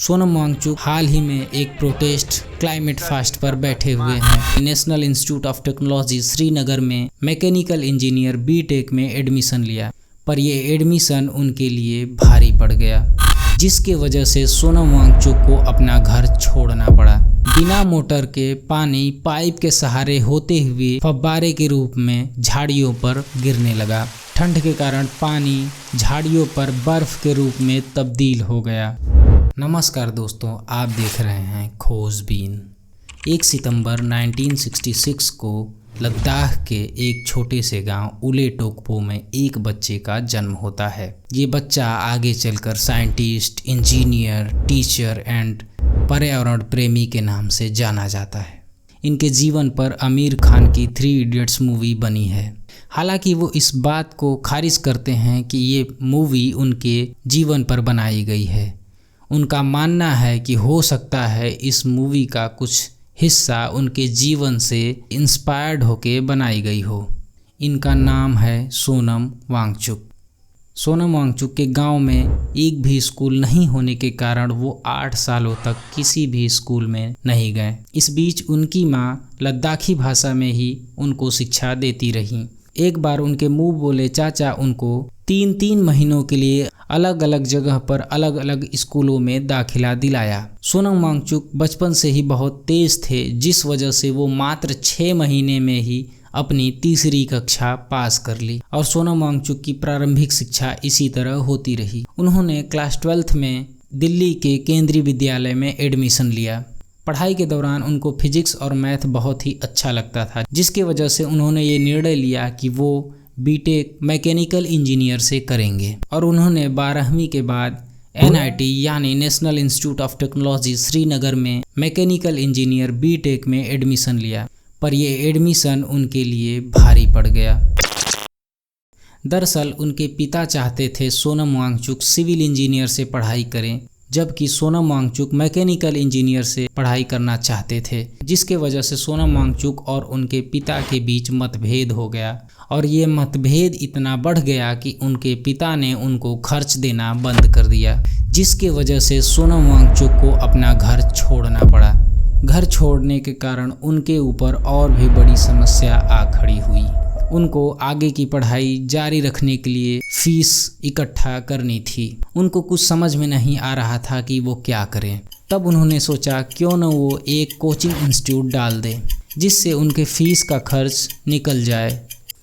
सोनम वांगचुक हाल ही में एक protest climate fast पर बैठे हुए हैं। National institute of technology Srinagar में मैकेनिकल इंजीनियर बीटेक में एडमिशन लिया, पर यह एडमिशन उनके लिए भारी पड़ गया, जिसके वजह से सोनम वांगचुक को अपना घर छोड़ना पड़ा। बिना मोटर के पानी पाइप के सहारे होते हुए फव्वारे के रूप में झाड़ियों पर गिरने लगा। ठंड के कारण पानी झाड़ियों पर बर्फ के रूप में तब्दील हो गया। नमस्कार दोस्तों, आप देख रहे हैं खोजबीन। 1 सितंबर 1966 को लद्दाख के एक छोटे से गांव उले टोकपो में एक बच्चे का जन्म होता है। ये बच्चा आगे चलकर साइंटिस्ट, इंजीनियर, टीचर एंड पर्यावरण प्रेमी के नाम से जाना जाता है। इनके जीवन पर आमिर खान की 3 इडियट्स मूवी बनी है। हालांकि वो इस बात को खारिज करते हैं कि ये मूवी उनके जीवन पर बनाई गई है। उनका मानना है कि हो सकता है इस मूवी का कुछ हिस्सा उनके जीवन से इंस्पायर्ड होके बनाई गई हो। इनका नाम है सोनम वांगचुक। सोनम वांगचुक के गांव में एक भी स्कूल नहीं होने के कारण वो 8 सालों तक किसी भी स्कूल में नहीं गए। इस बीच उनकी माँ लद्दाखी भाषा में ही उनको शिक्षा देती रहीं। एक बार उनके मुंह बोले चाचा उनको 3-3 महीनों के लिए अलग अलग जगह पर अलग अलग स्कूलों में दाखिला दिलाया। सोनम वांगचुक बचपन से ही बहुत तेज थे, जिस वजह से वो मात्र 6 महीने में ही अपनी 3री कक्षा पास कर ली और सोनम वांगचुक की प्रारंभिक शिक्षा इसी तरह होती रही। उन्होंने क्लास 12th में दिल्ली के केंद्रीय विद्यालय में एडमिशन लिया। पढ़ाई के दौरान उनको फिजिक्स और मैथ बहुत ही अच्छा लगता था, जिसके वजह से उन्होंने ये निर्णय लिया कि वो बीटेक मैकेनिकल इंजीनियर से करेंगे और उन्होंने 12वीं के बाद NIT यानी national institute of technology Srinagar में मैकेनिकल इंजीनियर बीटेक में एडमिशन लिया, पर यह एडमिशन उनके लिए भारी पड़ गया। दरअसल उनके पिता चाहते थे सोनम वांगचुक सिविल इंजीनियर से पढ़ाई करें, जबकि सोनम वांगचुक मैकेनिकल इंजीनियर से पढ़ाई करना चाहते थे, जिसके वजह से सोनम वांगचुक और उनके पिता के बीच मतभेद हो गया और ये मतभेद इतना बढ़ गया कि उनके पिता ने उनको खर्च देना बंद कर दिया, जिसके वजह से सोनम वांगचुक को अपना घर छोड़ना पड़ा। घर छोड़ने के कारण उनके ऊपर और भी बड़ी समस्या आ खड़ी हुई। उनको आगे की पढ़ाई जारी रखने के लिए फीस इकट्ठा करनी थी। उनको कुछ समझ में नहीं आ रहा था कि वो क्या करें। तब उन्होंने सोचा क्यों न वो एक कोचिंग इंस्टीट्यूट डाल दें, जिससे उनके फीस का खर्च निकल जाए।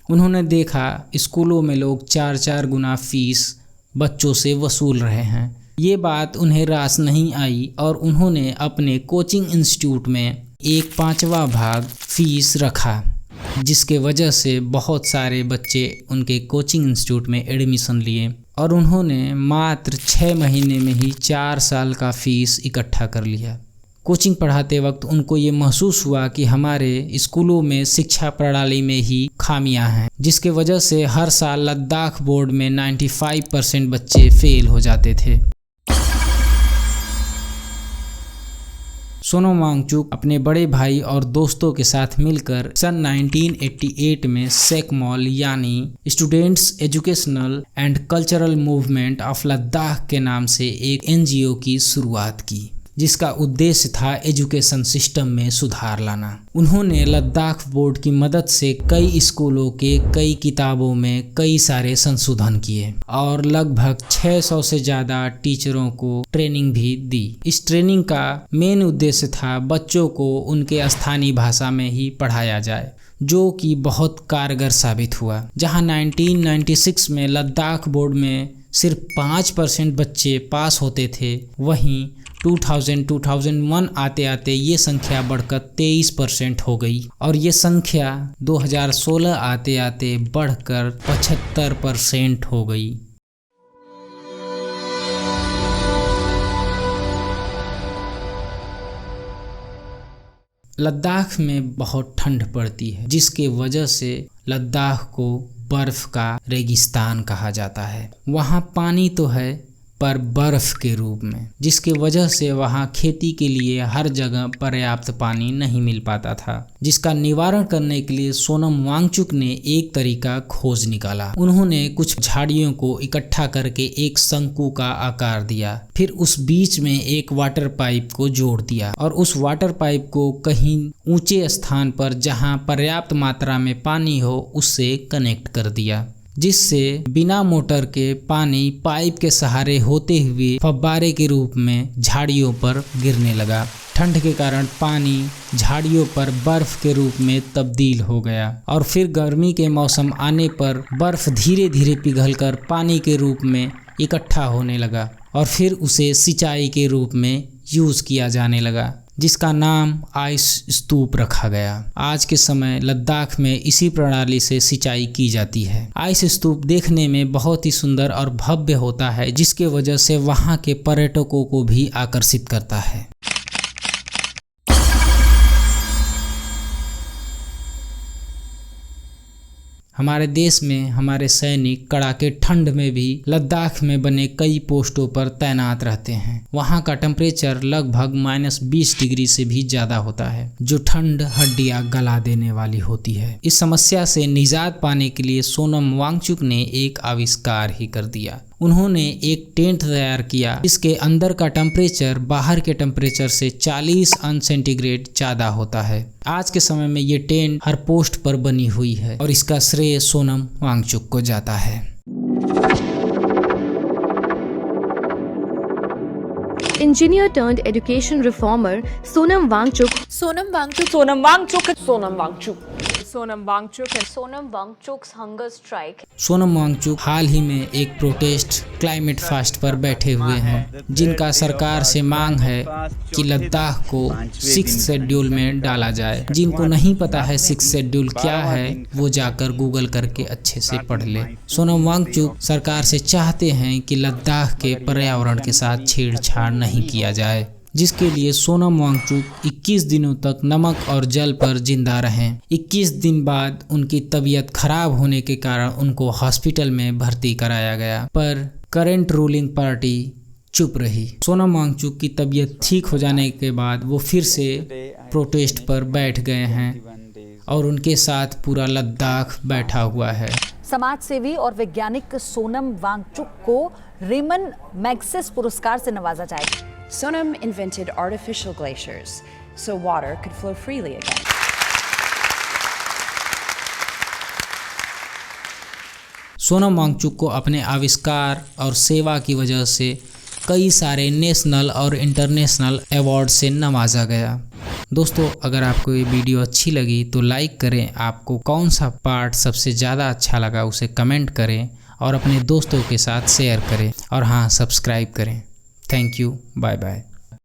उन्होंने देखा स्कूलों में लोग 4-4 गुना फीस बच्चों से वसूल रहे हैं। ये बात उन्हें रास नहीं आई और उन्होंने अपने कोचिंग इंस्टीट्यूट में 1/5वां भाग फीस रखा, जिसके वजह से बहुत सारे बच्चे उनके कोचिंग इंस्टीट्यूट में एडमिशन लिए और उन्होंने मात्र 6 महीने में ही 4 साल का फीस इकट्ठा कर लिया। कोचिंग पढ़ाते वक्त उनको ये महसूस हुआ कि हमारे स्कूलों में शिक्षा प्रणाली में ही खामियां हैं, जिसके वजह से हर साल लद्दाख बोर्ड में 95% बच्चे फेल हो जाते थे। सोनम वांगचुक अपने बड़े भाई और दोस्तों के साथ मिलकर सन 1988 में सेकमॉल यानी students educational and cultural movement of Ladakh के नाम से एक NGO की शुरुआत की, जिसका उद्देश्य था एजुकेशन सिस्टम में सुधार लाना। उन्होंने लद्दाख बोर्ड की मदद से कई स्कूलों के कई किताबों में कई सारे संशोधन किए और लगभग 600 से ज़्यादा टीचरों को ट्रेनिंग भी दी। इस ट्रेनिंग का मेन उद्देश्य था बच्चों को उनके स्थानीय भाषा में ही पढ़ाया जाए, जो कि बहुत कारगर साबित हुआ। जहां 1996 में लद्दाख बोर्ड में सिर्फ 5% बच्चे पास होते थे, वहीं 2001 आते आते ये संख्या बढ़कर 23% हो गई और ये संख्या 2016 आते आते बढ़कर 75% हो गई। लद्दाख में बहुत ठंड पड़ती है, जिसके वजह से लद्दाख को बर्फ का रेगिस्तान कहा जाता है। वहाँ पानी तो है पर बर्फ के रूप में, जिसकी वजह से वहां खेती के लिए हर जगह पर्याप्त पानी नहीं मिल पाता था, जिसका निवारण करने के लिए सोनम वांगचुक ने एक तरीका खोज निकाला। उन्होंने कुछ झाड़ियों को इकट्ठा करके एक शंकु का आकार दिया, फिर उस बीच में एक वाटर पाइप को जोड़ दिया और उस वाटर पाइप को कहीं ऊंचे स्थान पर जहां पर्याप्त मात्रा में पानी हो उससे कनेक्ट कर दिया, जिससे बिना मोटर के पानी पाइप के सहारे होते हुए फव्वारे के रूप में झाड़ियों पर गिरने लगा। ठंड के कारण पानी झाड़ियों पर बर्फ के रूप में तब्दील हो गया और फिर गर्मी के मौसम आने पर बर्फ धीरे धीरे पिघलकर पानी के रूप में इकट्ठा होने लगा और फिर उसे सिंचाई के रूप में यूज किया जाने लगा, जिसका नाम आइस स्तूप रखा गया। आज के समय लद्दाख में इसी प्रणाली से सिंचाई की जाती है। आइस स्तूप देखने में बहुत ही सुंदर और भव्य होता है, जिसके वजह से वहां के पर्यटकों को भी आकर्षित करता है। हमारे देश में हमारे सैनिक कड़ाके ठंड में भी लद्दाख में बने कई पोस्टों पर तैनात रहते हैं। वहां का टेम्परेचर लगभग -20 डिग्री से भी ज्यादा होता है, जो ठंड हड्डियां गला देने वाली होती है। इस समस्या से निजात पाने के लिए सोनम वांगचुक ने एक आविष्कार ही कर दिया। उन्होंने एक टेंट तैयार किया जिसके अंदर का टेम्परेचर बाहर के टेम्परेचर से 40 अंश सेंटीग्रेड ज्यादा होता है। आज के समय में ये टेंट हर पोस्ट पर बनी हुई है और इसका श्रेय सोनम वांगचुक को जाता है। Engineer turned education reformer Sonam Wangchuk hunger strike. Sonam Wangchuck हाल ही में एक प्रोटेस्ट क्लाइमेट फास्ट पर बैठे हुए हैं, जिनका सरकार से मांग है कि लद्दाख को 6th शेड्यूल में डाला जाए। जिनको नहीं पता है 6th शेड्यूल क्या है, वो जाकर गूगल करके अच्छे से पढ़ ले। सोनम वांगचुक सरकार से चाहते हैं कि लद्दाख के पर्यावरण के साथ छेड़छाड़ नहीं किया जाए, जिसके लिए सोनम वांगचुक 21 दिनों तक नमक और जल पर जिंदा रहें। 21 दिन बाद उनकी तबीयत खराब होने के कारण उनको हॉस्पिटल में भर्ती कराया गया, पर करंट रूलिंग पार्टी चुप रही। सोनम वांगचुक की तबीयत ठीक हो जाने के बाद वो फिर से प्रोटेस्ट पर बैठ गए हैं और उनके साथ पूरा लद्दाख बैठा हुआ है। समाज सेवी और वैज्ञानिक सोनम वांगचुक को रेमन मैग्सेस पुरस्कार से नवाजा जाएगा। Sonam invented artificial glaciers so water could flow freely again. Sonam Wangchuck को अपने आविष्कार और सेवा की वजह से कई सारे नेशनल और इंटरनेशनल अवार्ड से नवाजा गया। दोस्तों, अगर आपको ये वीडियो अच्छी लगी तो लाइक करें। आपको कौन सा पार्ट सबसे ज़्यादा अच्छा लगा उसे कमेंट करें और अपने दोस्तों के साथ शेयर करें और हाँ, सब्सक्राइब करें। Thank you, bye bye.